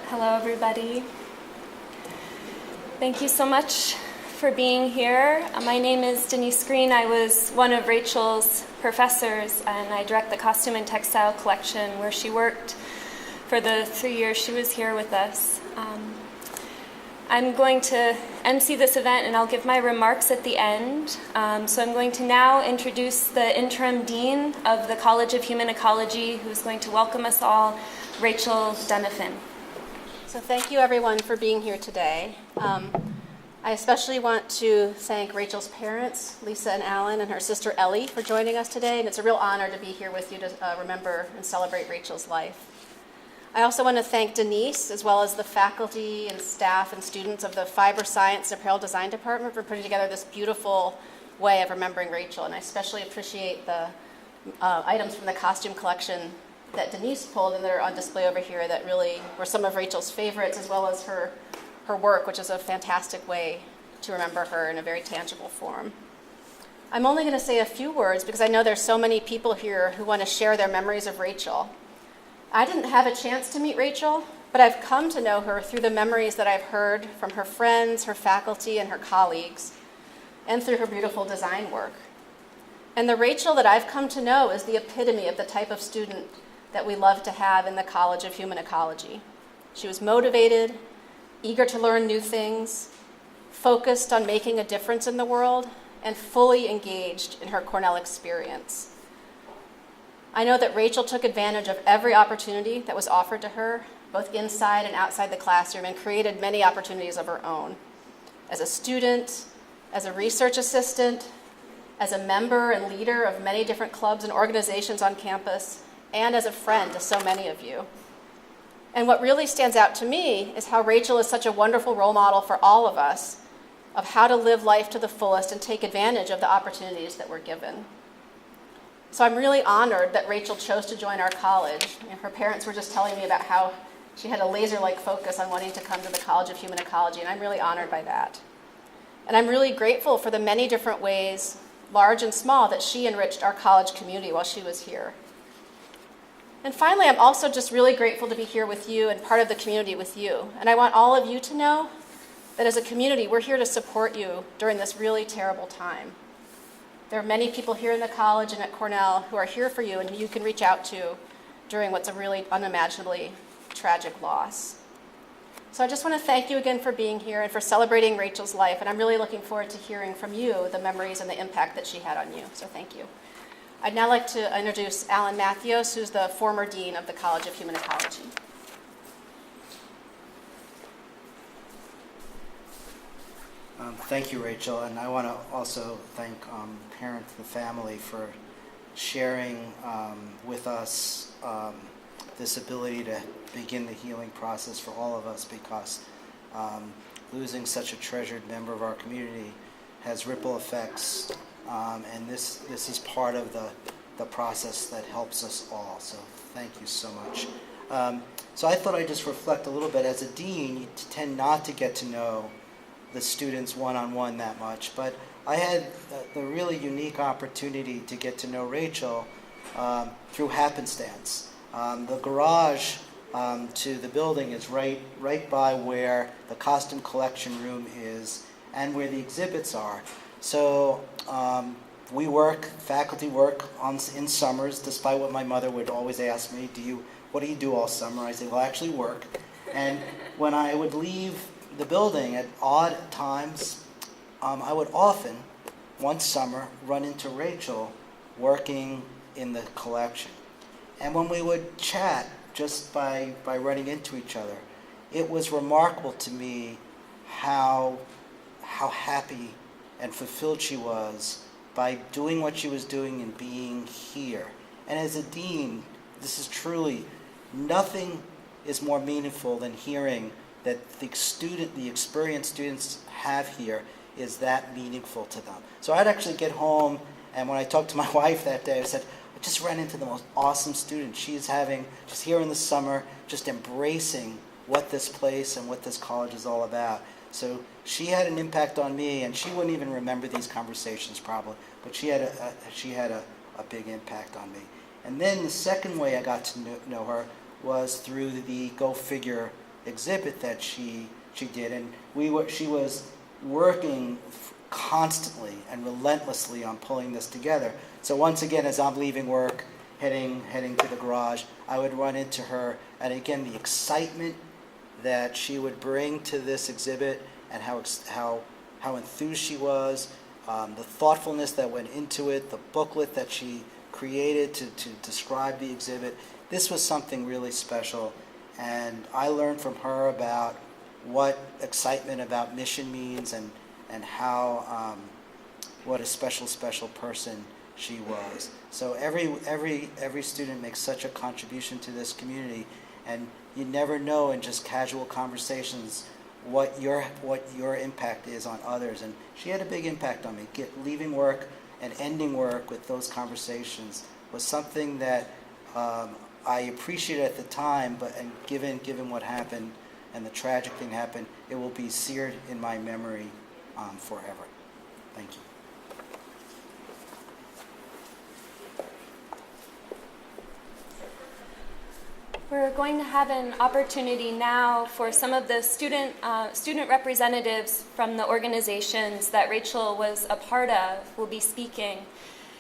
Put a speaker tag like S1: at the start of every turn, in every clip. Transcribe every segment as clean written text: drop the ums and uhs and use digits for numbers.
S1: Hello, everybody. Thank you so much for being here. My name is Denise Green. I was one of Rachel's professors, and I direct the costume and textile collection where she worked for the 3 years she was here with us. I'm going to MC this event, and I'll give my remarks at the end. So I'm going to now introduce the interim dean of the College of Human Ecology, who's going to welcome us all, Rachel Denifin.
S2: So thank you, everyone, for being here today. I especially want to thank Rachel's parents, Lisa and Alan, and her sister Ellie for joining us today, and it's a real honor to be here with you to remember and celebrate Rachel's life. I also want to thank Denise, as well as the faculty and staff and students of the Fiber Science and Apparel Design Department for putting together this beautiful way of remembering Rachel, and I especially appreciate the items from the costume collection that Denise pulled and that are on display over here that really were some of Rachel's favorites, as well as her work, which is a fantastic way to remember her in a very tangible form. I'm only going to say a few words because I know there's so many people here who want to share their memories of Rachel. I didn't have a chance to meet Rachel, but I've come to know her through the memories that I've heard from her friends, her faculty, and her colleagues, and through her beautiful design work. And the Rachel that I've come to know is the epitome of the type of student that we love to have in the College of Human Ecology. She was motivated, eager to learn new things, focused on making a difference in the world, and fully engaged in her Cornell experience. I know that Rachel took advantage of every opportunity that was offered to her, both inside and outside the classroom, and created many opportunities of her own. As a student, as a research assistant, as a member and leader of many different clubs and organizations on campus, and as a friend to so many of you. And what really stands out to me is how Rachel is such a wonderful role model for all of us of how to live life to the fullest and take advantage of the opportunities that we're given. So I'm really honored that Rachel chose to join our college. Her parents were just telling me about how she had a laser-like focus on wanting to come to the College of Human Ecology, and I'm really honored by that. And I'm really grateful for the many different ways, large and small, that she enriched our college community while she was here. And finally, I'm also just really grateful to be here with you and part of the community with you. And I want all of you to know that as a community, we're here to support you during this really terrible time. There are many people here in the college and at Cornell who are here for you and who you can reach out to during what's a really unimaginably tragic loss. So I just want to thank you again for being here and for celebrating Rachel's life. And I'm really looking forward to hearing from you the memories and the impact that she had on you. So thank you. I'd now like to introduce Alan Matthews, who's the former dean of the College of Human Ecology.
S3: Thank you, Rachel, and I want to also thank parents and family for sharing with us this ability to begin the healing process for all of us, because losing such a treasured member of our community has ripple effects, and this is part of the process that helps us all. So thank you so much. So I thought I'd just reflect a little bit. As a dean, you tend not to get to know the students one-on-one that much, but I had the really unique opportunity to get to know Rachel through happenstance. The garage to the building is right by where the costume collection room is and where the exhibits are. So faculty work in summers, despite what my mother would always ask me, what do you do all summer? I say, well, I actually work. And when I would leave the building at odd times, I would often, one summer, run into Rachel working in the collection. And when we would chat just by running into each other, it was remarkable to me how happy and fulfilled she was by doing what she was doing and being here. And as a dean, this is truly, nothing is more meaningful than hearing that the experience students have here is that meaningful to them. So I'd actually get home, and when I talked to my wife that day, I said, I just ran into the most awesome student. She's just here in the summer, just embracing what this place and what this college is all about. So she had an impact on me, and she wouldn't even remember these conversations probably, but she had a a big impact on me. And then the second way I got to know her was through the Go Figure exhibit that she did, and she was working constantly and relentlessly on pulling this together. So once again, as I'm leaving work, heading to the garage, I would run into her, and again, the excitement that she would bring to this exhibit, and how enthused she was, the thoughtfulness that went into it, the booklet that she created to describe the exhibit. This was something really special, and I learned from her about what excitement about mission means, and how what a special person she was. So every student makes such a contribution to this community, and you never know in just casual conversations what your impact is on others. And she had a big impact on me. Leaving work and ending work with those conversations was something that I appreciated at the time, and given what happened and the tragic thing happened, it will be seared in my memory forever. Thank you.
S1: We're going to have an opportunity now for some of the student representatives from the organizations that Rachel was a part of will be speaking.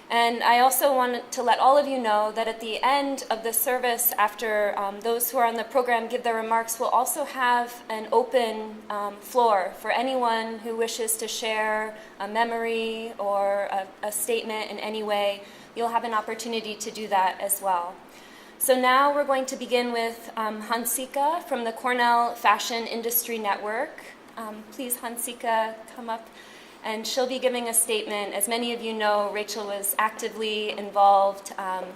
S1: And I also want to let all of you know that at the end of the service, after those who are on the program give their remarks, we'll also have an open floor for anyone who wishes to share a memory or a statement in any way. You'll have an opportunity to do that as well. So now we're going to begin with Hansika from the Cornell Fashion Industry Network. Please, Hansika, come up. And she'll be giving a statement. As many of you know, Rachel was actively involved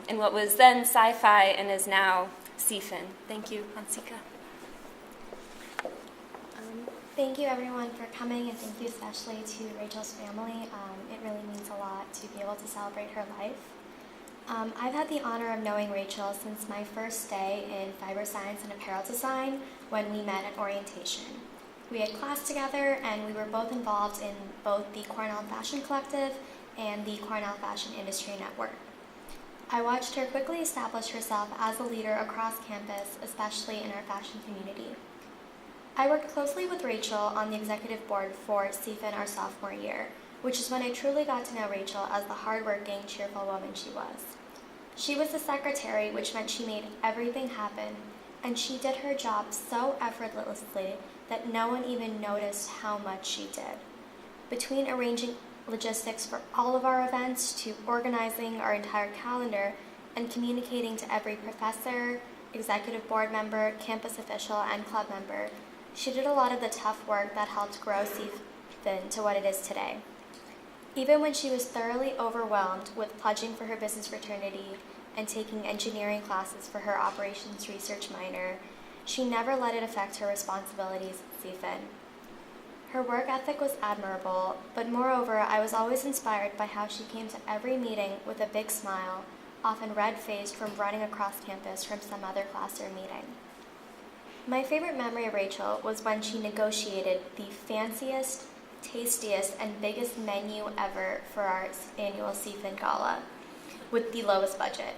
S1: in what was then Sci-Fi and is now CFIN. Thank you, Hansika.
S4: Thank you, everyone, for coming, and thank you especially to Rachel's family. It really means a lot to be able to celebrate her life. I've had the honor of knowing Rachel since my first day in fiber science and apparel design when we met at orientation. We had class together, and we were both involved in both the Cornell Fashion Collective and the Cornell Fashion Industry Network. I watched her quickly establish herself as a leader across campus, especially in our fashion community. I worked closely with Rachel on the executive board for CFIN our sophomore year, which is when I truly got to know Rachel as the hardworking, cheerful woman she was. She was the secretary, which meant she made everything happen, and she did her job so effortlessly that no one even noticed how much she did. Between arranging logistics for all of our events to organizing our entire calendar and communicating to every professor, executive board member, campus official, and club member, she did a lot of the tough work that helped grow CFIN to what it is today. Even when she was thoroughly overwhelmed with pledging for her business fraternity and taking engineering classes for her operations research minor, she never let it affect her responsibilities at CFIN. Her work ethic was admirable, but moreover, I was always inspired by how she came to every meeting with a big smile, often red-faced from running across campus from some other class or meeting. My favorite memory of Rachel was when she negotiated the fanciest, tastiest, and biggest menu ever for our annual CFIN Gala, with the lowest budget.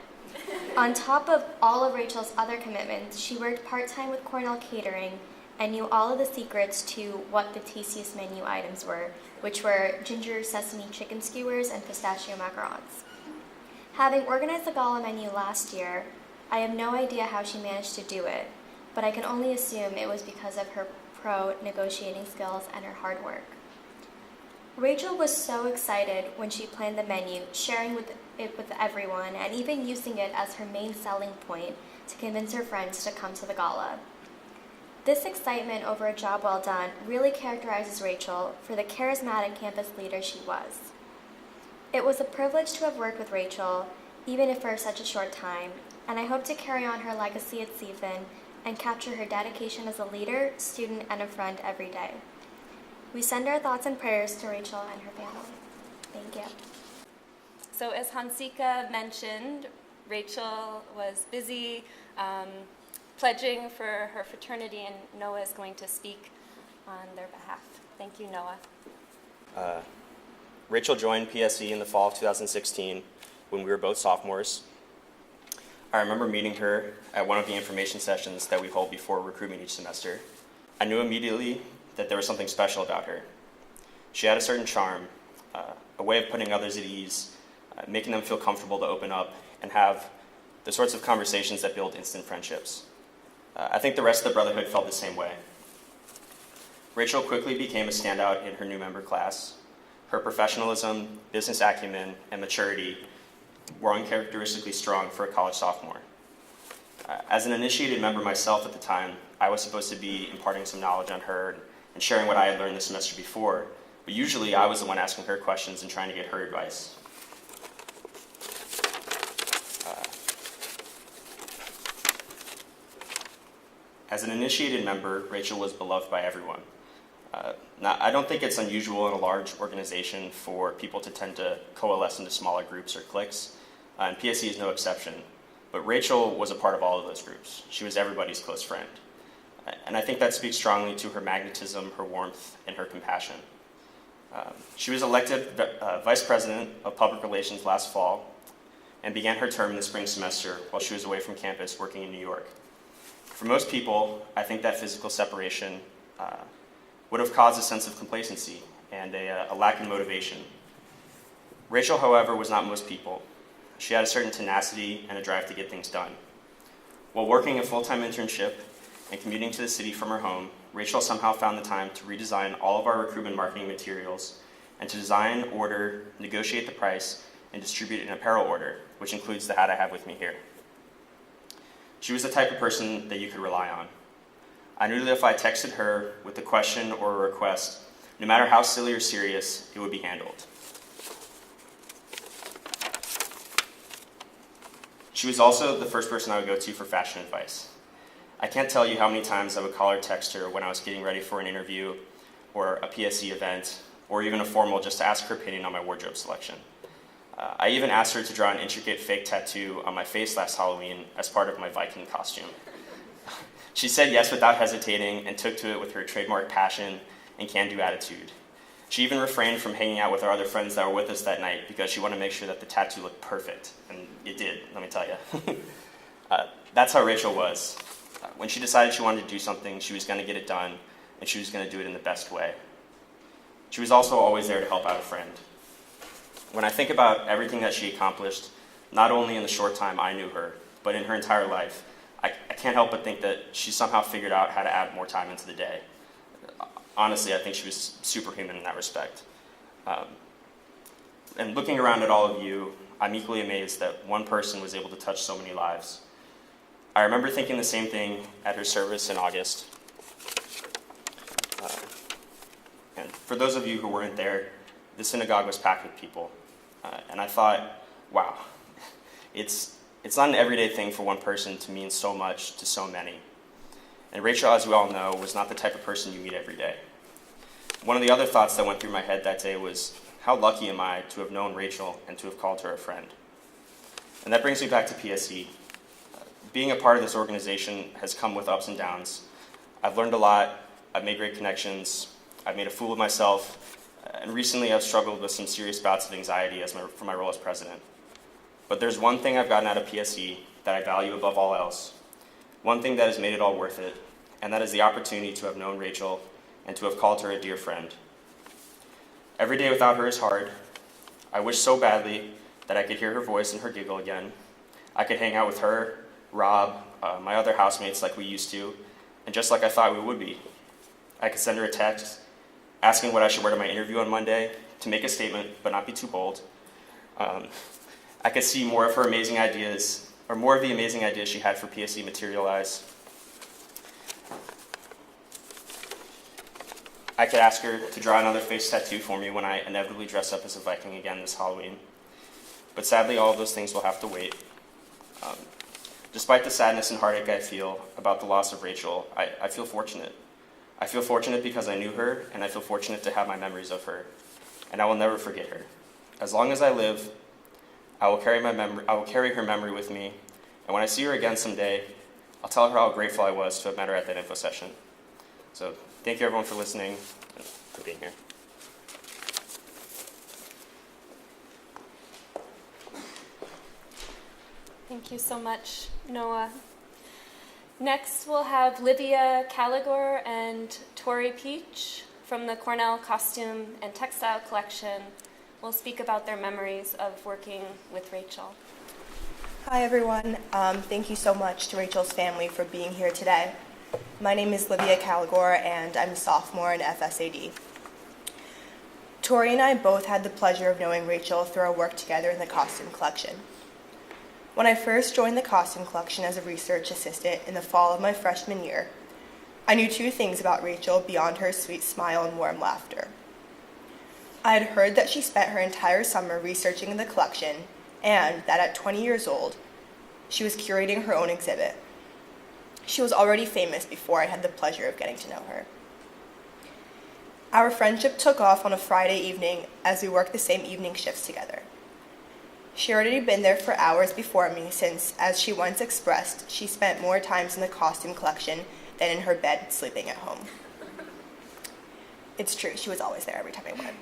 S4: On top of all of Rachel's other commitments, she worked part-time with Cornell Catering and knew all of the secrets to what the tastiest menu items were, which were ginger sesame chicken skewers and pistachio macarons. Having organized the gala menu last year, I have no idea how she managed to do it, but I can only assume it was because of her pro negotiating skills and her hard work. Rachel was so excited when she planned the menu, sharing it with everyone, and even using it as her main selling point to convince her friends to come to the gala. This excitement over a job well done really characterizes Rachel for the charismatic campus leader she was. It was a privilege to have worked with Rachel, even if for such a short time, and I hope to carry on her legacy at CFIN and capture her dedication as a leader, student, and a friend every day. We send our thoughts and prayers to Rachel and her family. Thank you.
S1: So as Hansika mentioned, Rachel was busy pledging for her fraternity, and Noah is going to speak on their behalf. Thank you, Noah.
S5: Rachel joined PSE in the fall of 2016 when we were both sophomores. I remember meeting her at one of the information sessions that we hold before recruitment each semester. I knew immediately that there was something special about her. She had a certain charm, a way of putting others at ease, making them feel comfortable to open up and have the sorts of conversations that build instant friendships. I think the rest of the Brotherhood felt the same way. Rachel quickly became a standout in her new member class. Her professionalism, business acumen, and maturity were uncharacteristically strong for a college sophomore. As an initiated member myself at the time, I was supposed to be imparting some knowledge on her and sharing what I had learned the semester before, but usually I was the one asking her questions and trying to get her advice. As an initiated member, Rachel was beloved by everyone. Now, I don't think it's unusual in a large organization for people to tend to coalesce into smaller groups or cliques, and PSE is no exception. But Rachel was a part of all of those groups. She was everybody's close friend. And I think that speaks strongly to her magnetism, her warmth, and her compassion. She was elected Vice President of Public Relations last fall and began her term in the spring semester while she was away from campus working in New York. For most people, I think that physical separation would have caused a sense of complacency and a lack in motivation. Rachel, however, was not most people. She had a certain tenacity and a drive to get things done. While working a full-time internship and commuting to the city from her home, Rachel somehow found the time to redesign all of our recruitment marketing materials and to design, order, negotiate the price, and distribute an apparel order, which includes the hat I have with me here. She was the type of person that you could rely on. I knew that if I texted her with a question or a request, no matter how silly or serious, it would be handled. She was also the first person I would go to for fashion advice. I can't tell you how many times I would call or text her when I was getting ready for an interview or a PSE event or even a formal just to ask her opinion on my wardrobe selection. I even asked her to draw an intricate fake tattoo on my face last Halloween as part of my Viking costume. She said yes without hesitating and took to it with her trademark passion and can-do attitude. She even refrained from hanging out with our other friends that were with us that night because she wanted to make sure that the tattoo looked perfect, and it did, let me tell you. That's how Rachel was. When she decided she wanted to do something, she was going to get it done, and she was going to do it in the best way. She was also always there to help out a friend. When I think about everything that she accomplished, not only in the short time I knew her, but in her entire life, I can't help but think that she somehow figured out how to add more time into the day. Honestly, I think she was superhuman in that respect. And looking around at all of you, I'm equally amazed that one person was able to touch so many lives. I remember thinking the same thing at her service in August. And for those of you who weren't there, the synagogue was packed with people. And I thought, wow, it's not an everyday thing for one person to mean so much to so many. And Rachel, as we all know, was not the type of person you meet every day. One of the other thoughts that went through my head that day was, how lucky am I to have known Rachel and to have called her a friend? And that brings me back to PSE. Being a part of this organization has come with ups and downs. I've learned a lot, I've made great connections, I've made a fool of myself, and recently I've struggled with some serious bouts of anxiety for my role as president. But there's one thing I've gotten out of PSE that I value above all else, one thing that has made it all worth it, and that is the opportunity to have known Rachel and to have called her a dear friend. Every day without her is hard. I wish so badly that I could hear her voice and her giggle again. I could hang out with her, Rob, my other housemates like we used to, and just like I thought we would be. I could send her a text asking what I should wear to my interview on Monday, to make a statement but not be too bold. I could see more of her amazing ideas, or more of the amazing ideas she had for PSE materialize. I could ask her to draw another face tattoo for me when I inevitably dress up as a Viking again this Halloween. But sadly, all of those things will have to wait. Despite the sadness and heartache I feel about the loss of Rachel, I feel fortunate. I feel fortunate because I knew her, and I feel fortunate to have my memories of her. And I will never forget her. As long as I live, I will carry her memory with me, and when I see her again someday, I'll tell her how grateful I was to have met her at that info session. So thank you everyone for listening and for being here.
S1: Thank you so much, Noah. Next, we'll have Lydia Calagore and Tori Peach from the Cornell Costume and Textile Collection will speak about their memories of working with Rachel.
S6: Hi, everyone. Thank you so much to Rachel's family for being here today. My name is Lydia Calagore, and I'm a sophomore in FSAD. Tori and I both had the pleasure of knowing Rachel through our work together in the costume collection. When I first joined the costume collection as a research assistant in the fall of my freshman year, I knew two things about Rachel beyond her sweet smile and warm laughter. I had heard that she spent her entire summer researching the collection and that at 20 years old, she was curating her own exhibit. She was already famous before I had the pleasure of getting to know her. Our friendship took off on a Friday evening as we worked the same evening shifts together. She had already been there for hours before me since, as she once expressed, she spent more times in the costume collection than in her bed sleeping at home. It's true, she was always there every time I went.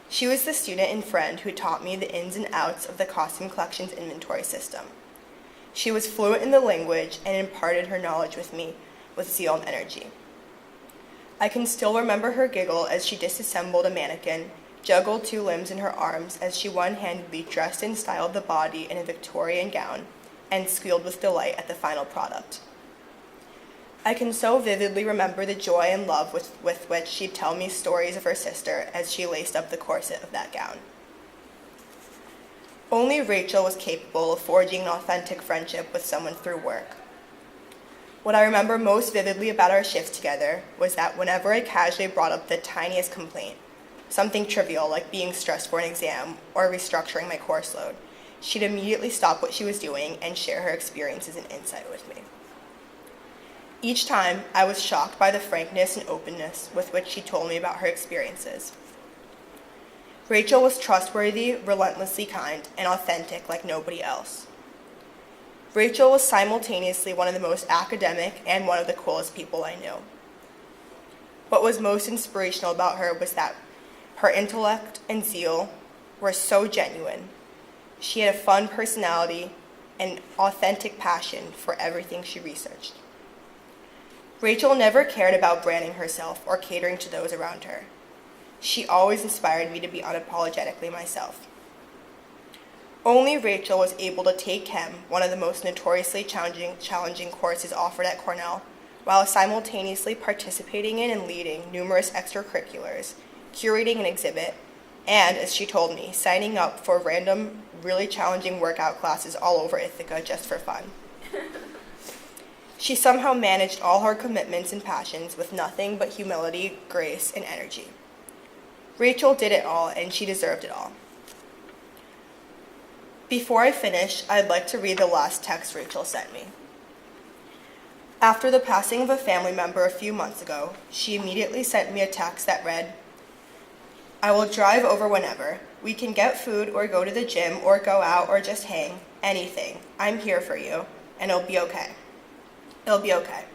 S6: She was the student and friend who taught me the ins and outs of the costume collection's inventory system. She was fluent in the language and imparted her knowledge with me with zeal and energy. I can still remember her giggle as she disassembled a mannequin, juggled two limbs in her arms as she one-handedly dressed and styled the body in a Victorian gown, and squealed with delight at the final product. I can so vividly remember the joy and love with which she'd tell me stories of her sister as she laced up the corset of that gown. Only Rachel was capable of forging an authentic friendship with someone through work. What I remember most vividly about our shifts together was that whenever I casually brought up the tiniest complaint, something trivial like being stressed for an exam or restructuring my course load, she'd immediately stop what she was doing and share her experiences and insight with me. Each time, I was shocked by the frankness and openness with which she told me about her experiences. Rachel was trustworthy, relentlessly kind, and authentic like nobody else. Rachel was simultaneously one of the most academic and one of the coolest people I knew. What was most inspirational about her was that her intellect and zeal were so genuine. She had a fun personality and authentic passion for everything she researched. Rachel never cared about branding herself or catering to those around her. She always inspired me to be unapologetically myself. Only Rachel was able to take chem, one of the most notoriously challenging courses offered at Cornell, while simultaneously participating in and leading numerous extracurriculars, curating an exhibit, and, as she told me, signing up for random, really challenging workout classes all over Ithaca just for fun. She somehow managed all her commitments and passions with nothing but humility, grace, and energy. Rachel did it all, and she deserved it all. Before I finish, I'd like to read the last text Rachel sent me. After the passing of a family member a few months ago, she immediately sent me a text that read, "I will drive over whenever. We can get food or go to the gym or go out or just hang. Anything. I'm here for you, and it'll be okay. It'll be okay."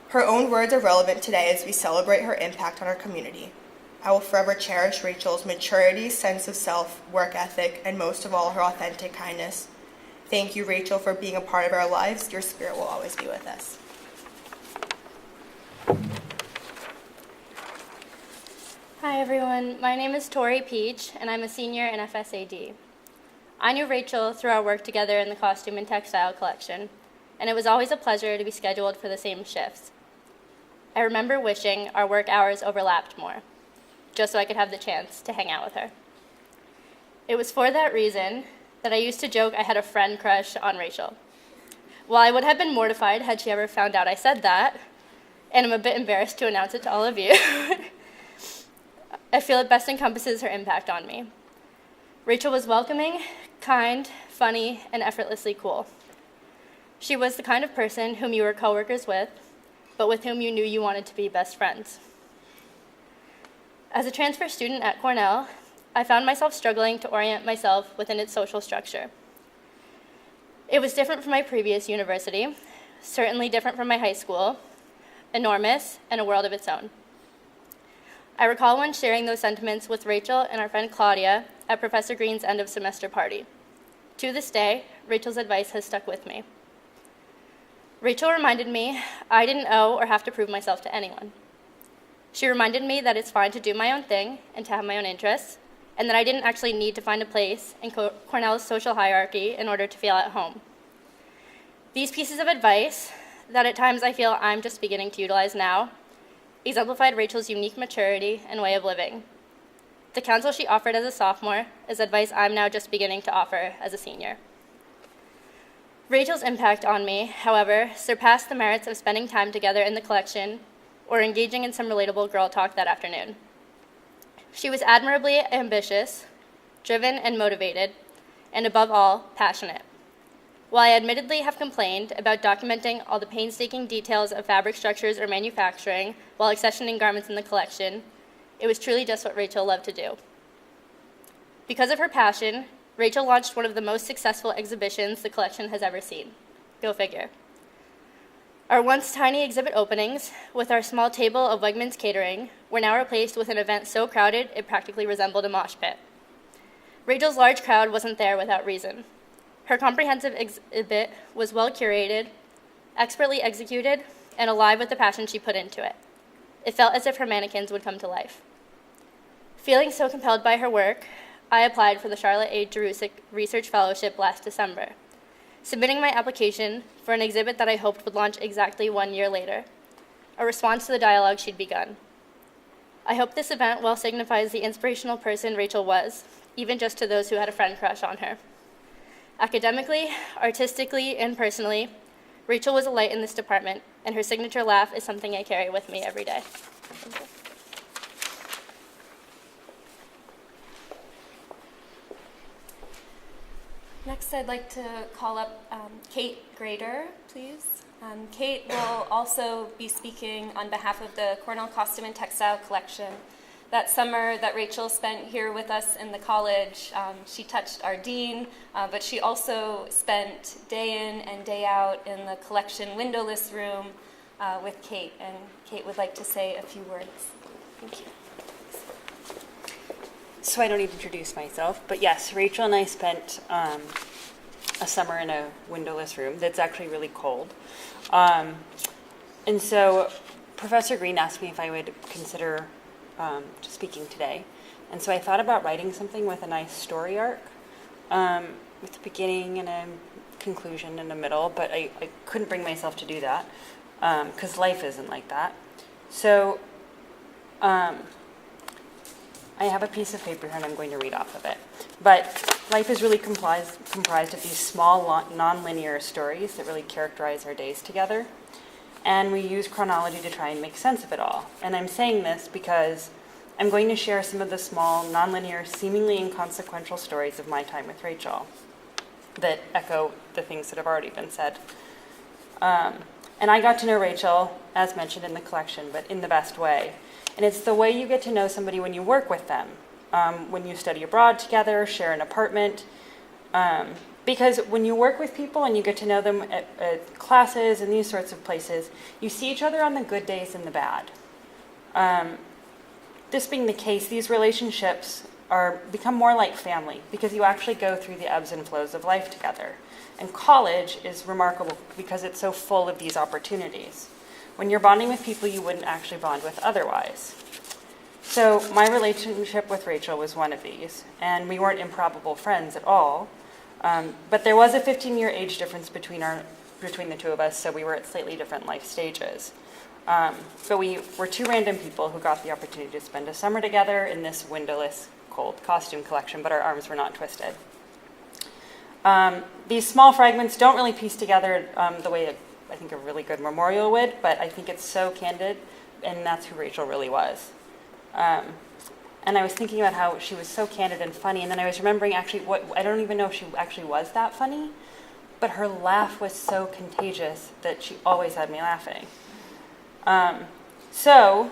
S6: Her own words are relevant today as we celebrate her impact on our community. I will forever cherish Rachel's maturity, sense of self, work ethic, and most of all, her authentic kindness. Thank you, Rachel, for being a part of our lives. Your spirit will always be with us.
S7: Hi everyone, my name is Tori Peach and I'm a senior in FSAD. I knew Rachel through our work together in the Costume and Textile Collection, and it was always a pleasure to be scheduled for the same shifts. I remember wishing our work hours overlapped more, just so I could have the chance to hang out with her. It was for that reason that I used to joke I had a friend crush on Rachel. While I would have been mortified had she ever found out I said that, and I'm a bit embarrassed to announce it to all of you, I feel it best encompasses her impact on me. Rachel was welcoming, kind, funny, and effortlessly cool. She was the kind of person whom you were coworkers with, but with whom you knew you wanted to be best friends. As a transfer student at Cornell, I found myself struggling to orient myself within its social structure. It was different from my previous university, certainly different from my high school, enormous, and a world of its own. I recall once sharing those sentiments with Rachel and our friend Claudia at Professor Green's end of semester party. To this day, Rachel's advice has stuck with me. Rachel reminded me I didn't owe or have to prove myself to anyone. She reminded me that it's fine to do my own thing and to have my own interests, and that I didn't actually need to find a place in Cornell's social hierarchy in order to feel at home. These pieces of advice, that at times I feel I'm just beginning to utilize now, exemplified Rachel's unique maturity and way of living. The counsel she offered as a sophomore is advice I'm now just beginning to offer as a senior. Rachel's impact on me, however, surpassed the merits of spending time together in the collection or engaging in some relatable girl talk that afternoon. She was admirably ambitious, driven and motivated, and above all, passionate. While I admittedly have complained about documenting all the painstaking details of fabric structures or manufacturing while accessioning garments in the collection, it was truly just what Rachel loved to do. Because of her passion, Rachel launched one of the most successful exhibitions the collection has ever seen. Go figure. Our once tiny exhibit openings, with our small table of Wegmans catering, were now replaced with an event so crowded it practically resembled a mosh pit. Rachel's large crowd wasn't there without reason. Her comprehensive exhibit was well curated, expertly executed, and alive with the passion she put into it. It felt as if her mannequins would come to life. Feeling so compelled by her work, I applied for the Charlotte A. Jerusik Research Fellowship last December, submitting my application for an exhibit that I hoped would launch exactly 1 year later, a response to the dialogue she'd begun. I hope this event well signifies the inspirational person Rachel was, even just to those who had a friend crush on her. Academically, artistically, and personally, Rachel was a light in this department, and her signature laugh is something I carry with me every day. Thank you.
S1: Next, I'd like to call up Kate Grader, please. Kate will also be speaking on behalf of the Cornell Costume and Textile Collection. That summer that Rachel spent here with us in the college, she touched our dean, but she also spent day in and day out in the collection windowless room with Kate, and Kate would like to say a few words. Thank you.
S8: So I don't need to introduce myself, but yes, Rachel and I spent a summer in a windowless room that's actually really cold. And so Professor Green asked me if I would consider speaking today. And so I thought about writing something with a nice story arc, with a beginning and a conclusion and a middle, but I couldn't bring myself to do that because life isn't like that. So I have a piece of paper here and I'm going to read off of it. But life is really comprised of these small, non-linear stories that really characterize our days together. And we use chronology to try and make sense of it all. And I'm saying this because I'm going to share some of the small, non-linear, seemingly inconsequential stories of my time with Rachel that echo the things that have already been said. And I got to know Rachel, as mentioned in the collection, but in the best way. And it's the way you get to know somebody when you work with them, when you study abroad together, share an apartment. Because when you work with people and you get to know them at classes and these sorts of places, you see each other on the good days and the bad. This being the case, these relationships become more like family because you actually go through the ebbs and flows of life together. And college is remarkable because it's so full of these opportunities. When you're bonding with people you wouldn't actually bond with otherwise. So my relationship with Rachel was one of these, and we weren't improbable friends at all. But there was a 15-year age difference between the two of us, so we were at slightly different life stages. But we were two random people who got the opportunity to spend a summer together in this windowless, cold costume collection, but our arms were not twisted. These small fragments don't really piece together the way I think a really good memorial would, but I think it's so candid, and that's who Rachel really was. And I was thinking about how she was so candid and funny, and then I was remembering actually I don't even know if she actually was that funny, but her laugh was so contagious that she always had me laughing. So,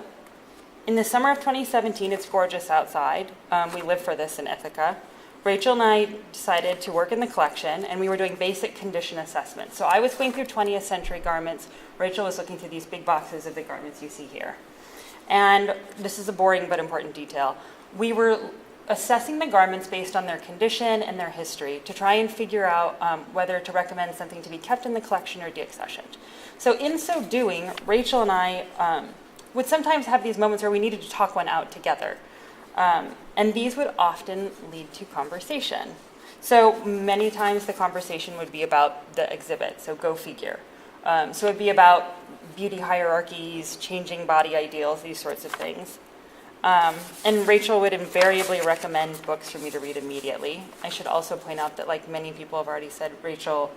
S8: in the summer of 2017, it's gorgeous outside. We live for this in Ithaca. Rachel and I decided to work in the collection, and we were doing basic condition assessment. So I was going through 20th century garments. Rachel was looking through these big boxes of the garments you see here. And this is a boring but important detail. We were assessing the garments based on their condition and their history to try and figure out whether to recommend something to be kept in the collection or deaccessioned. So in so doing, Rachel and I would sometimes have these moments where we needed to talk one out together. And these would often lead to conversation. So many times the conversation would be about the exhibit, so go figure. So it'd be about beauty hierarchies, changing body ideals, these sorts of things. And Rachel would invariably recommend books for me to read immediately. I should also point out that, like many people have already said, Rachel,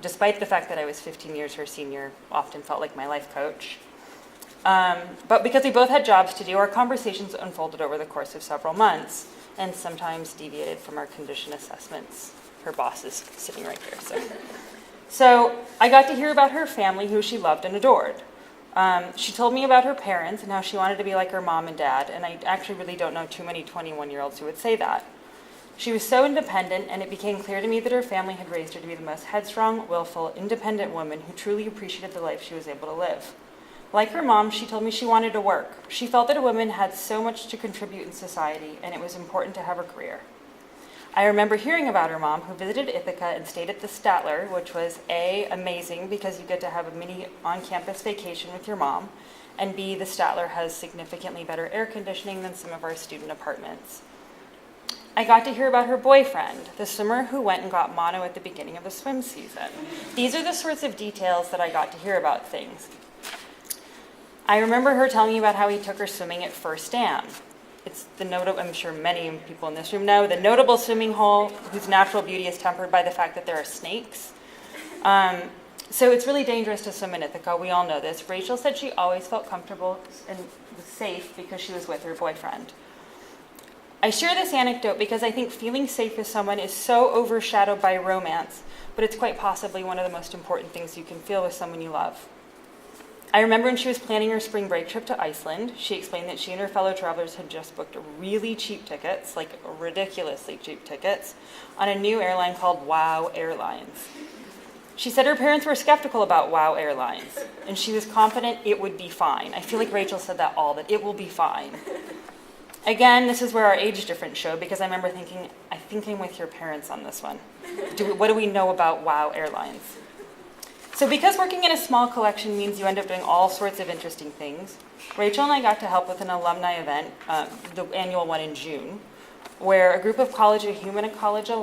S8: despite the fact that I was 15 years her senior, often felt like my life coach. But because we both had jobs to do, our conversations unfolded over the course of several months and sometimes deviated from our condition assessments. Her boss is sitting right here. So I got to hear about her family, who she loved and adored. She told me about her parents and how she wanted to be like her mom and dad, and I actually really don't know too many 21-year-olds who would say that. She was so independent, and it became clear to me that her family had raised her to be the most headstrong, willful, independent woman who truly appreciated the life she was able to live. Like her mom, she told me she wanted to work. She felt that a woman had so much to contribute in society, and it was important to have a career. I remember hearing about her mom, who visited Ithaca and stayed at the Statler, which was A, amazing because you get to have a mini on-campus vacation with your mom, and B, the Statler has significantly better air conditioning than some of our student apartments. I got to hear about her boyfriend, the swimmer who went and got mono at the beginning of the swim season. These are the sorts of details that I got to hear about things. I remember her telling me about how he took her swimming at First Dam. It's the notable, I'm sure many people in this room know, the notable swimming hole whose natural beauty is tempered by the fact that there are snakes. So it's really dangerous to swim in Ithaca. We all know this. Rachel said she always felt comfortable and was safe because she was with her boyfriend. I share this anecdote because I think feeling safe with someone is so overshadowed by romance, but it's quite possibly one of the most important things you can feel with someone you love. I remember when she was planning her spring break trip to Iceland, she explained that she and her fellow travelers had just booked really cheap tickets, like ridiculously cheap tickets, on a new airline called WOW Airlines. She said her parents were skeptical about WOW Airlines, and she was confident it would be fine. I feel like Rachel said that that it will be fine. Again, this is where our age difference showed, because I remember thinking, I think I'm with your parents on this one. What do we know about WOW Airlines? So because working in a small collection means you end up doing all sorts of interesting things, Rachel and I got to help with an alumni event, the annual one in June, where a group of College of Human Ecology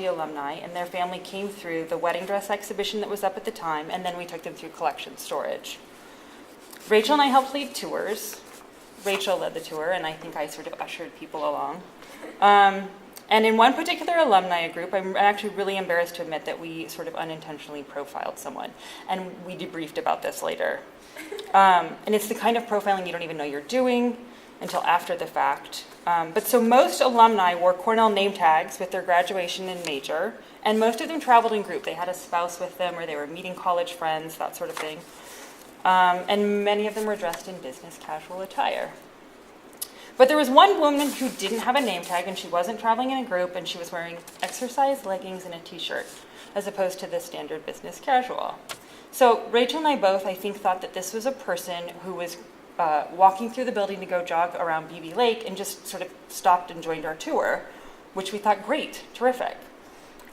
S8: alumni and their family came through the wedding dress exhibition that was up at the time, and then we took them through collection storage. Rachel and I helped lead tours. Rachel led the tour, and I think I sort of ushered people along. And in one particular alumni group, I'm actually really embarrassed to admit that we sort of unintentionally profiled someone. And we debriefed about this later. And it's the kind of profiling you don't even know you're doing until after the fact. But so most alumni wore Cornell name tags with their graduation and major, and most of them traveled in group. They had a spouse with them, or they were meeting college friends, that sort of thing. And many of them were dressed in business casual attire. But there was one woman who didn't have a name tag, and she wasn't traveling in a group, and she was wearing exercise leggings and a t-shirt, as opposed to the standard business casual. So Rachel and I both, I think, thought that this was a person who was walking through the building to go jog around BB Lake and just sort of stopped and joined our tour, which we thought, great, terrific.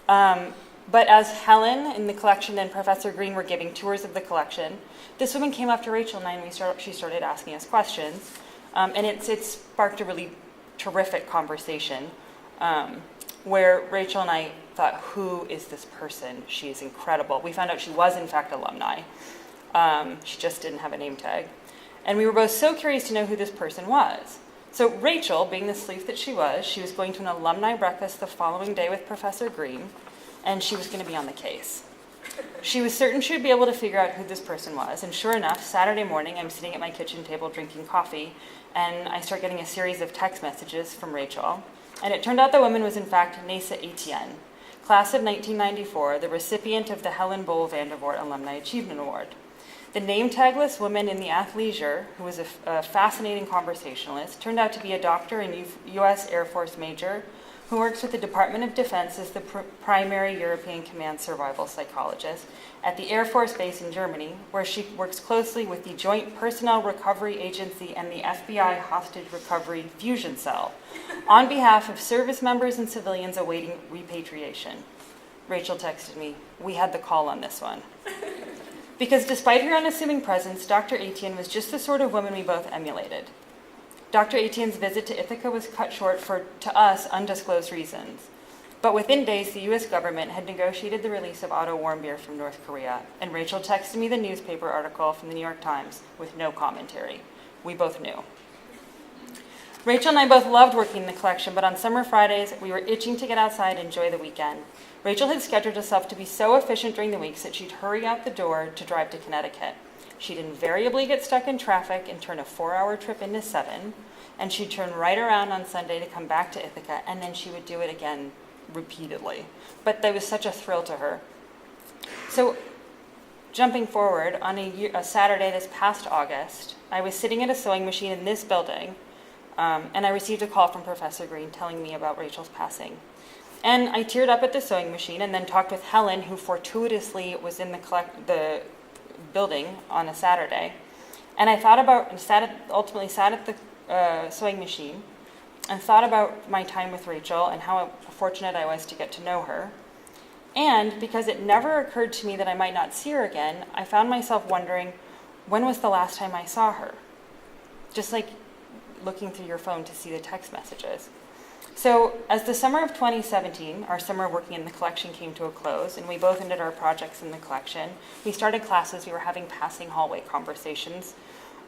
S8: But as Helen in the collection and Professor Green were giving tours of the collection, this woman came up to Rachel and I, and she started asking us questions. And it sparked a really terrific conversation where Rachel and I thought, who is this person? She is incredible. We found out she was, in fact, alumni. She just didn't have a name tag. And we were both so curious to know who this person was. So Rachel, being the sleuth that she was going to an alumni breakfast the following day with Professor Green, and she was going to be on the case. She was certain she would be able to figure out who this person was, and sure enough, Saturday morning, I'm sitting at my kitchen table drinking coffee, and I start getting a series of text messages from Rachel, and it turned out the woman was in fact Nessa Etienne, class of 1994, the recipient of the Helen Bowl Vandervoort Alumni Achievement Award. The name tagless woman in the athleisure, who was a fascinating conversationalist, turned out to be a doctor and U.S. Air Force major who works with the Department of Defense as the primary European Command survival psychologist at the Air Force Base in Germany, where she works closely with the Joint Personnel Recovery Agency and the FBI Hostage Recovery Fusion Cell on behalf of service members and civilians awaiting repatriation. Rachel texted me, "We had the call on this one." Because despite her unassuming presence, Dr. Etienne was just the sort of woman we both emulated. Dr. Etienne's visit to Ithaca was cut short for, to us, undisclosed reasons. But within days, the U.S. government had negotiated the release of Otto Warmbier from North Korea, and Rachel texted me the newspaper article from the New York Times with no commentary. We both knew. Rachel and I both loved working in the collection, but on summer Fridays, we were itching to get outside and enjoy the weekend. Rachel had scheduled herself to be so efficient during the weeks that she'd hurry out the door to drive to Connecticut. She'd invariably get stuck in traffic and turn a 4-hour trip into 7, and she'd turn right around on Sunday to come back to Ithaca, and then she would do it again repeatedly. But that was such a thrill to her. So, jumping forward, on a Saturday this past August, I was sitting at a sewing machine in this building, and I received a call from Professor Green telling me about Rachel's passing. And I teared up at the sewing machine and then talked with Helen, who fortuitously was in the building on a Saturday. And I thought about, ultimately sat at the sewing machine and thought about my time with Rachel and how fortunate I was to get to know her. And because it never occurred to me that I might not see her again, I found myself wondering, when was the last time I saw her? Just like looking through your phone to see the text messages. So as the summer of 2017, our summer working in the collection came to a close, and we both ended our projects in the collection, we started classes, we were having passing hallway conversations,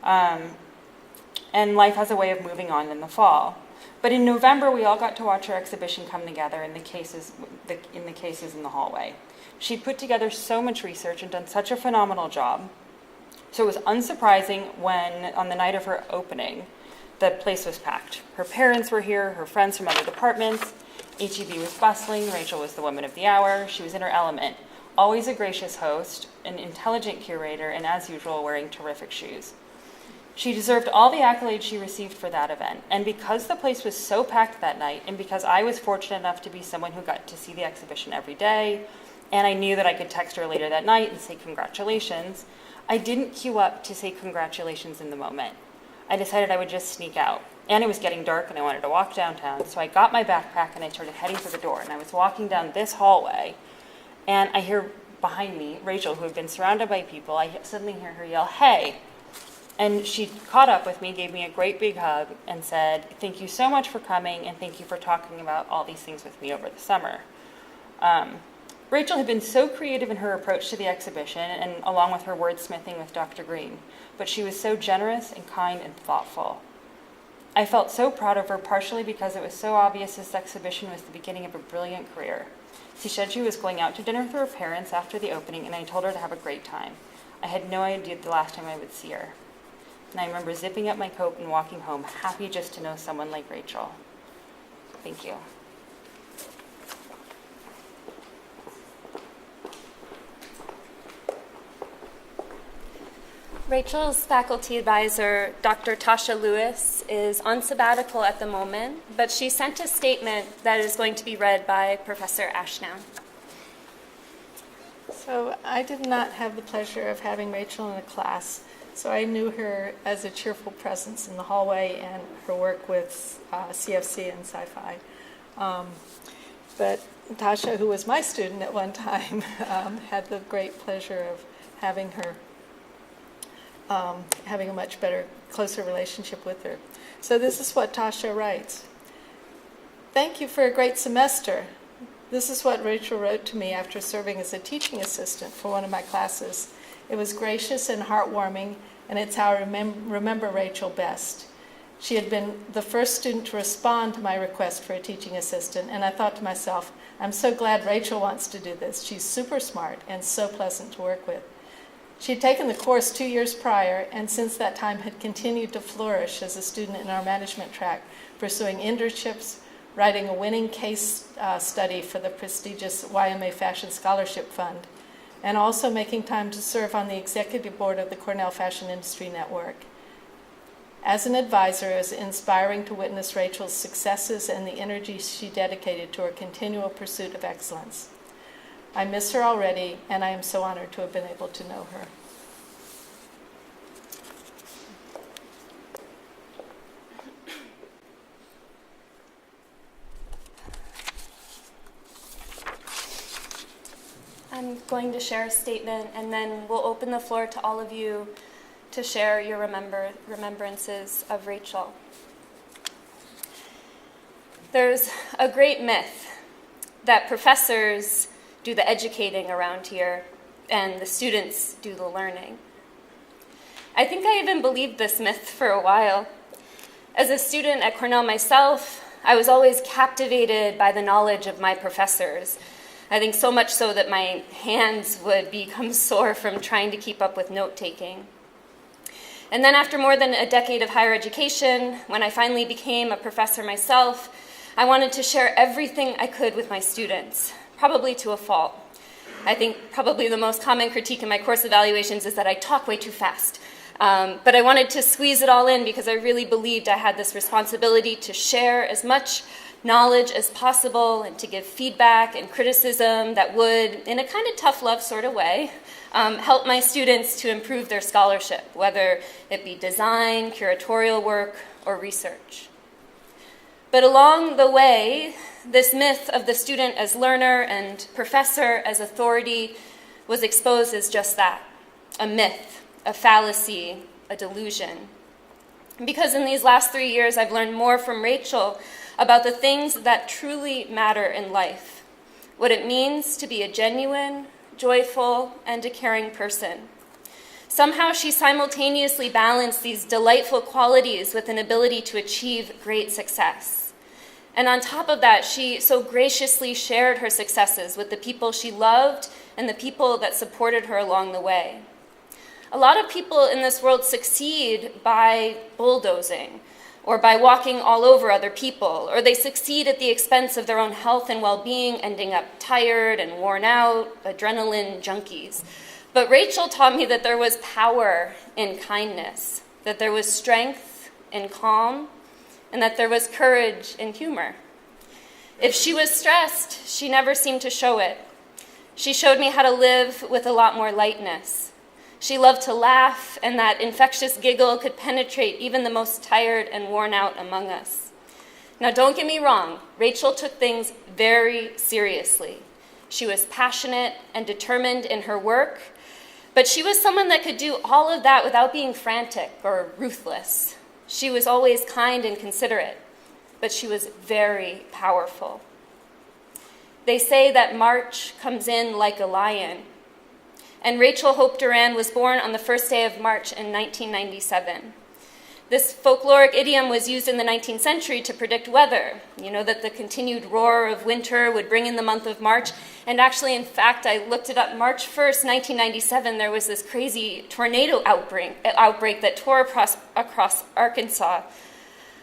S8: and life has a way of moving on in the fall. But in November, we all got to watch our exhibition come together in the cases in the hallway. She'd put together so much research and done such a phenomenal job. So it was unsurprising when, on the night of her opening, the place was packed. Her parents were here, her friends from other departments. HEB was bustling, Rachel was the woman of the hour. She was in her element, always a gracious host, an intelligent curator, and as usual, wearing terrific shoes. She deserved all the accolades she received for that event. And because the place was so packed that night, and because I was fortunate enough to be someone who got to see the exhibition every day, and I knew that I could text her later that night and say congratulations, I didn't queue up to say congratulations in the moment. I decided I would just sneak out. And it was getting dark and I wanted to walk downtown. So I got my backpack and I started heading for the door. And I was walking down this hallway and I hear behind me Rachel, who had been surrounded by people. I suddenly hear her yell, "Hey!" And she caught up with me, gave me a great big hug and said, "Thank you so much for coming and thank you for talking about all these things with me over the summer." Rachel had been so creative in her approach to the exhibition and along with her wordsmithing with Dr. Green, but she was so generous and kind and thoughtful. I felt so proud of her, partially because it was so obvious this exhibition was the beginning of a brilliant career. She said she was going out to dinner with her parents after the opening, and I told her to have a great time. I had no idea the last time I would see her. And I remember zipping up my coat and walking home, happy just to know someone like Rachel. Thank you.
S1: Rachel's faculty advisor, Dr. Tasha Lewis, is on sabbatical at the moment, but she sent a statement that is going to be read by Professor Ashnow.
S9: So I did not have the pleasure of having Rachel in a class, so I knew her as a cheerful presence in the hallway and her work with CFC and sci-fi. But Tasha, who was my student at one time, had the great pleasure of having her having a much better, closer relationship with her. So this is what Tasha writes. "Thank you for a great semester. This is what Rachel wrote to me after serving as a teaching assistant for one of my classes. It was gracious and heartwarming, and it's how I remember Rachel best. She had been the first student to respond to my request for a teaching assistant, and I thought to myself, I'm so glad Rachel wants to do this. She's super smart and so pleasant to work with. She had taken the course 2 years prior, and since that time had continued to flourish as a student in our management track, pursuing internships, writing a winning case study for the prestigious YMA Fashion Scholarship Fund, and also making time to serve on the executive board of the Cornell Fashion Industry Network. As an advisor, it was inspiring to witness Rachel's successes and the energy she dedicated to her continual pursuit of excellence. I miss her already, and I am so honored to have been able to know her.
S1: I'm going to share a statement, and then we'll open the floor to all of you to share your remembrances of Rachel. There's a great myth that professors do the educating around here and the students do the learning. I think I even believed this myth for a while. As a student at Cornell myself, I was always captivated by the knowledge of my professors. I think so much so that my hands would become sore from trying to keep up with note-taking. And then after more than a decade of higher education, when I finally became a professor myself, I wanted to share everything I could with my students, probably to a fault. I think probably the most common critique in my course evaluations is that I talk way too fast. But I wanted to squeeze it all in because I really believed I had this responsibility to share as much knowledge as possible and to give feedback and criticism that would, in a kind of tough love sort of way, help my students to improve their scholarship, whether it be design, curatorial work, or research. But along the way, this myth of the student as learner and professor as authority was exposed as just that, a myth, a fallacy, a delusion. Because in these last 3 years, I've learned more from Rachel about the things that truly matter in life, what it means to be a genuine, joyful, and a caring person. Somehow she simultaneously balanced these delightful qualities with an ability to achieve great success. And on top of that, she so graciously shared her successes with the people she loved and the people that supported her along the way. A lot of people in this world succeed by bulldozing, or by walking all over other people, or they succeed at the expense of their own health and well-being, ending up tired and worn out, adrenaline junkies. But Rachel taught me that there was power in kindness, that there was strength in calm, and that there was courage in humor. If she was stressed, she never seemed to show it. She showed me how to live with a lot more lightness. She loved to laugh, and that infectious giggle could penetrate even the most tired and worn out among us. Now, don't get me wrong, Rachel took things very seriously. She was passionate and determined in her work, but she was someone that could do all of that without being frantic or ruthless. She was always kind and considerate, but she was very powerful. They say that March comes in like a lion, and Rachel Hope Doran was born on the first day of March in 1997. This folkloric idiom was used in the 19th century to predict weather. You know, that the continued roar of winter would bring in the month of March. And actually, in fact, I looked it up. March 1st, 1997, there was this crazy tornado outbreak that tore across Arkansas.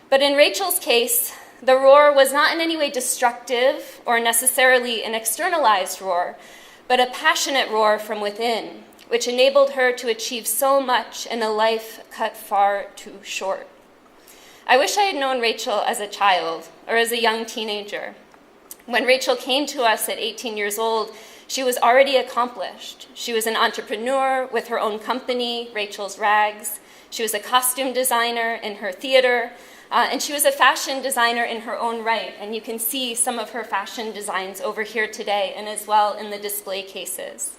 S1: But in Rachel's case, the roar was not in any way destructive or necessarily an externalized roar, but a passionate roar from within, which enabled her to achieve so much in a life cut far too short. I wish I had known Rachel as a child or as a young teenager. When Rachel came to us at 18 years old, she was already accomplished. She was an entrepreneur with her own company, Rachel's Rags. She was a costume designer in her theater, and she was a fashion designer in her own right. And you can see some of her fashion designs over here today and as well in the display cases.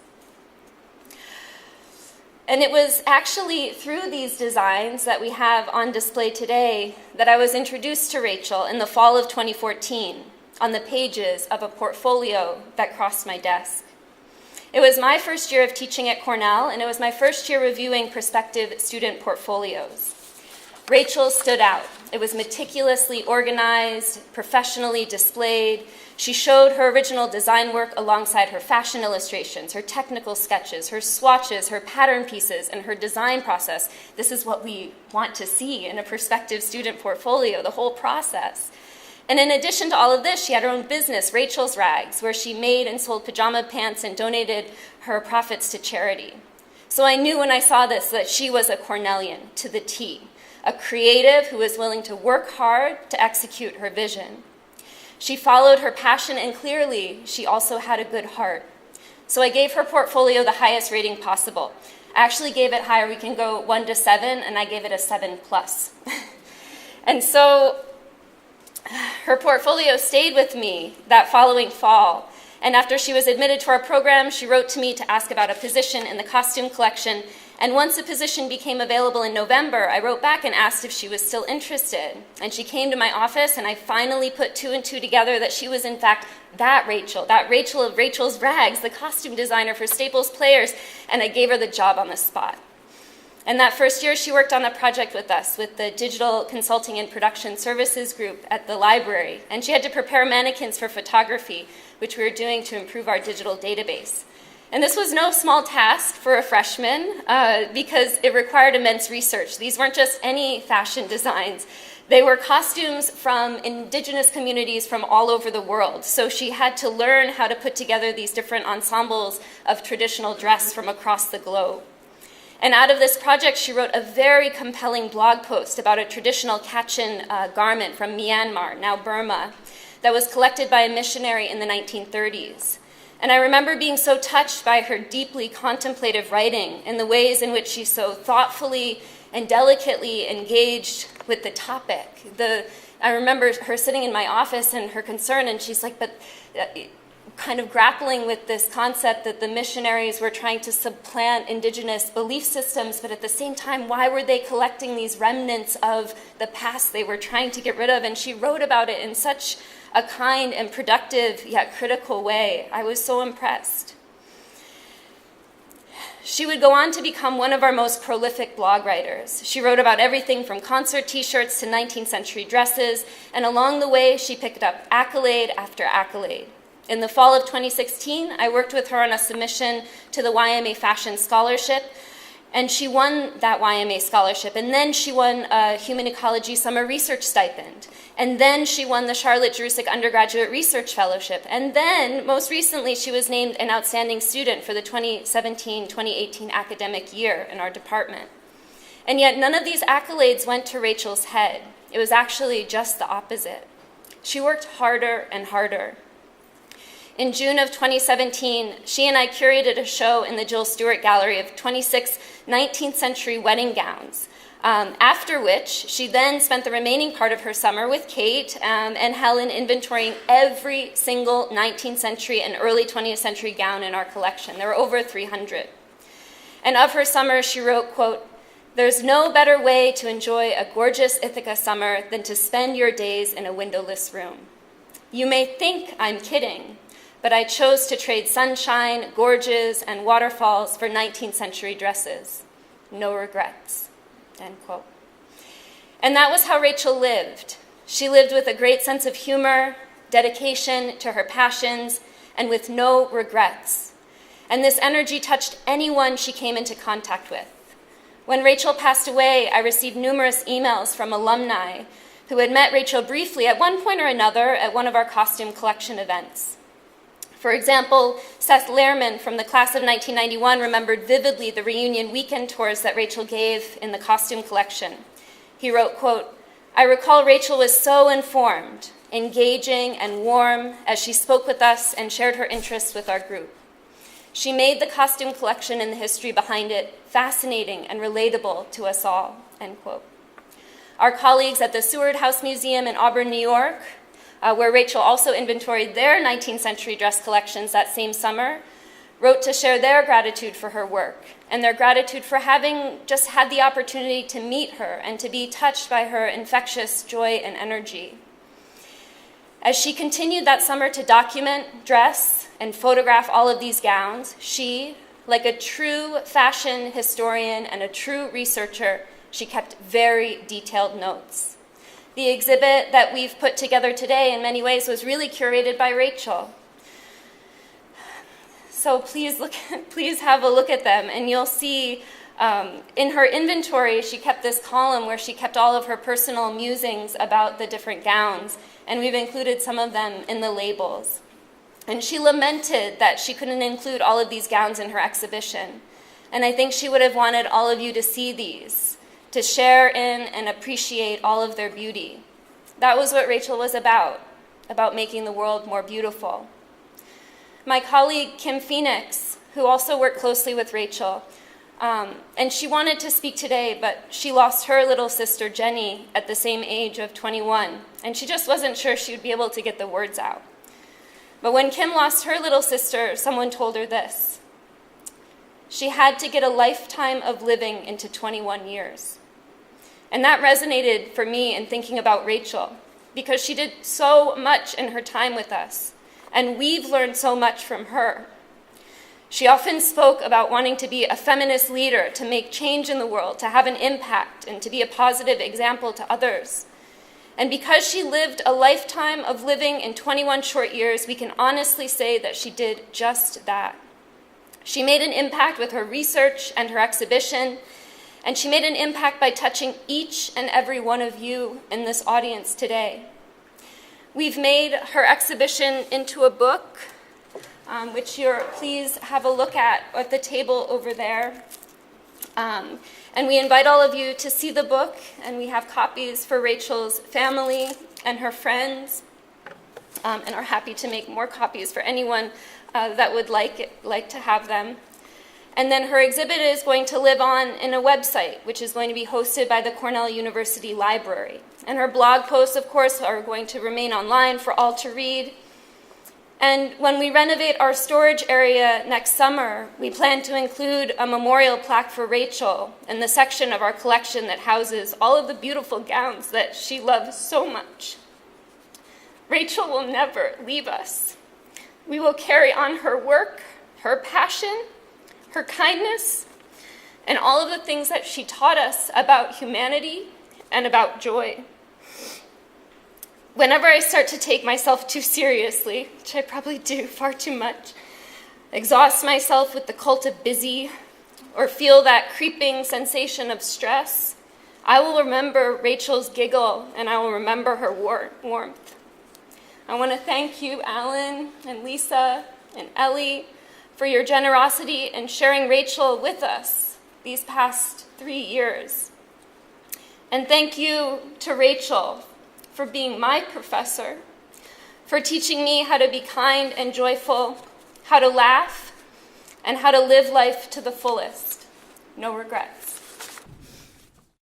S1: And it was actually through these designs that we have on display today that I was introduced to Rachel in the fall of 2014 on the pages of a portfolio that crossed my desk. It was my first year of teaching at Cornell, and it was my first year reviewing prospective student portfolios. Rachel stood out. It was meticulously organized, professionally displayed. She showed her original design work alongside her fashion illustrations, her technical sketches, her swatches, her pattern pieces, and her design process. This is what we want to see in a prospective student portfolio, the whole process. And in addition to all of this, she had her own business, Rachel's Rags, where she made and sold pajama pants and donated her profits to charity. So I knew when I saw this that she was a Cornellian to the T. a creative who was willing to work hard to execute her vision. She followed her passion, and clearly, she also had a good heart. So I gave her portfolio the highest rating possible. I actually gave it higher. We can go 1 to 7, and I gave it a 7+. And so her portfolio stayed with me that following fall. And after she was admitted to our program, she wrote to me to ask about a position in the costume collection. And once a position became available in November, I wrote back and asked if she was still interested. And she came to my office, and I finally put 2 and 2 together that she was, in fact, that Rachel of Rachel's Rags, the costume designer for Staples Players, and I gave her the job on the spot. And that first year, she worked on a project with us, with the Digital Consulting and Production Services Group at the library. And she had to prepare mannequins for photography, which we were doing to improve our digital database. And this was no small task for a freshman because it required immense research. These weren't just any fashion designs. They were costumes from indigenous communities from all over the world. So she had to learn how to put together these different ensembles of traditional dress from across the globe. And out of this project, she wrote a very compelling blog post about a traditional Kachin garment from Myanmar, now Burma, that was collected by a missionary in the 1930s. And I remember being so touched by her deeply contemplative writing and the ways in which she so thoughtfully and delicately engaged with the topic. I remember her sitting in my office and her concern, and she's like, but kind of grappling with this concept that the missionaries were trying to supplant indigenous belief systems, but at the same time, why were they collecting these remnants of the past they were trying to get rid of? And she wrote about it in such a kind and productive yet critical way. I was so impressed. She would go on to become one of our most prolific blog writers. She wrote about everything from concert t-shirts to 19th century dresses, and along the way, she picked up accolade after accolade. In the fall of 2016, I worked with her on a submission to the YMA Fashion Scholarship, and she won that YMA scholarship. And then she won a Human Ecology Summer Research Stipend. And then she won the Charlotte Drusick Undergraduate Research Fellowship. And then, most recently, she was named an outstanding student for the 2017-2018 academic year in our department. And yet, none of these accolades went to Rachel's head. It was actually just the opposite. She worked harder and harder. In June of 2017, she and I curated a show in the Jill Stewart Gallery of 26 19th century wedding gowns, after which she then spent the remaining part of her summer with Kate and Helen inventorying every single 19th century and early 20th century gown in our collection. There were over 300. And of her summer, she wrote, quote, "There's no better way to enjoy a gorgeous Ithaca summer than to spend your days in a windowless room. You may think I'm kidding, but I chose to trade sunshine, gorges, and waterfalls for 19th century dresses. No regrets," end quote. And that was how Rachel lived. She lived with a great sense of humor, dedication to her passions, and with no regrets. And this energy touched anyone she came into contact with. When Rachel passed away, I received numerous emails from alumni who had met Rachel briefly at one point or another at one of our costume collection events. For example, Seth Lehrman from the class of 1991 remembered vividly the reunion weekend tours that Rachel gave in the costume collection. He wrote, quote, "I recall Rachel was so informed, engaging, and warm as she spoke with us and shared her interests with our group. She made the costume collection and the history behind it fascinating and relatable to us all," end quote. Our colleagues at the Seward House Museum in Auburn, New York, where Rachel also inventoried their 19th century dress collections that same summer, wrote to share their gratitude for her work and their gratitude for having just had the opportunity to meet her and to be touched by her infectious joy and energy. As she continued that summer to document, dress, and photograph all of these gowns, she, like a true fashion historian and a true researcher, she kept very detailed notes. The exhibit that we've put together today in many ways was really curated by Rachel. So please have a look at them, and you'll see in her inventory, she kept this column where she kept all of her personal musings about the different gowns, and we've included some of them in the labels. And she lamented that she couldn't include all of these gowns in her exhibition. And I think she would have wanted all of you to see these, to share in and appreciate all of their beauty. That was what Rachel was about making the world more beautiful. My colleague Kim Phoenix, who also worked closely with Rachel, and she wanted to speak today, but she lost her little sister Jenny at the same age of 21, and she just wasn't sure she would be able to get the words out. But when Kim lost her little sister, someone told her this: she had to get a lifetime of living into 21 years. And that resonated for me in thinking about Rachel, because she did so much in her time with us, and we've learned so much from her. She often spoke about wanting to be a feminist leader, to make change in the world, to have an impact, and to be a positive example to others. And because she lived a lifetime of living in 21 short years, we can honestly say that she did just that. She made an impact with her research and her exhibition, and she made an impact by touching each and every one of you in this audience today. We've made her exhibition into a book, which you'll please have a look at the table over there. And we invite all of you to see the book, and we have copies for Rachel's family and her friends, and are happy to make more copies for anyone that would like to have them. And then her exhibit is going to live on in a website, which is going to be hosted by the Cornell University Library. And her blog posts, of course, are going to remain online for all to read. And when we renovate our storage area next summer, we plan to include a memorial plaque for Rachel in the section of our collection that houses all of the beautiful gowns that she loved so much. Rachel will never leave us. We will carry on her work, her passion, her kindness, and all of the things that she taught us about humanity and about joy. Whenever I start to take myself too seriously, which I probably do far too much, exhaust myself with the cult of busy, or feel that creeping sensation of stress, I will remember Rachel's giggle, and I will remember her warmth. I want to thank you, Alan and Lisa and Ellie, for your generosity in sharing Rachel with us these past 3 years. And thank you to Rachel for being my professor, for teaching me how to be kind and joyful, how to laugh, and how to live life to the fullest. No regrets.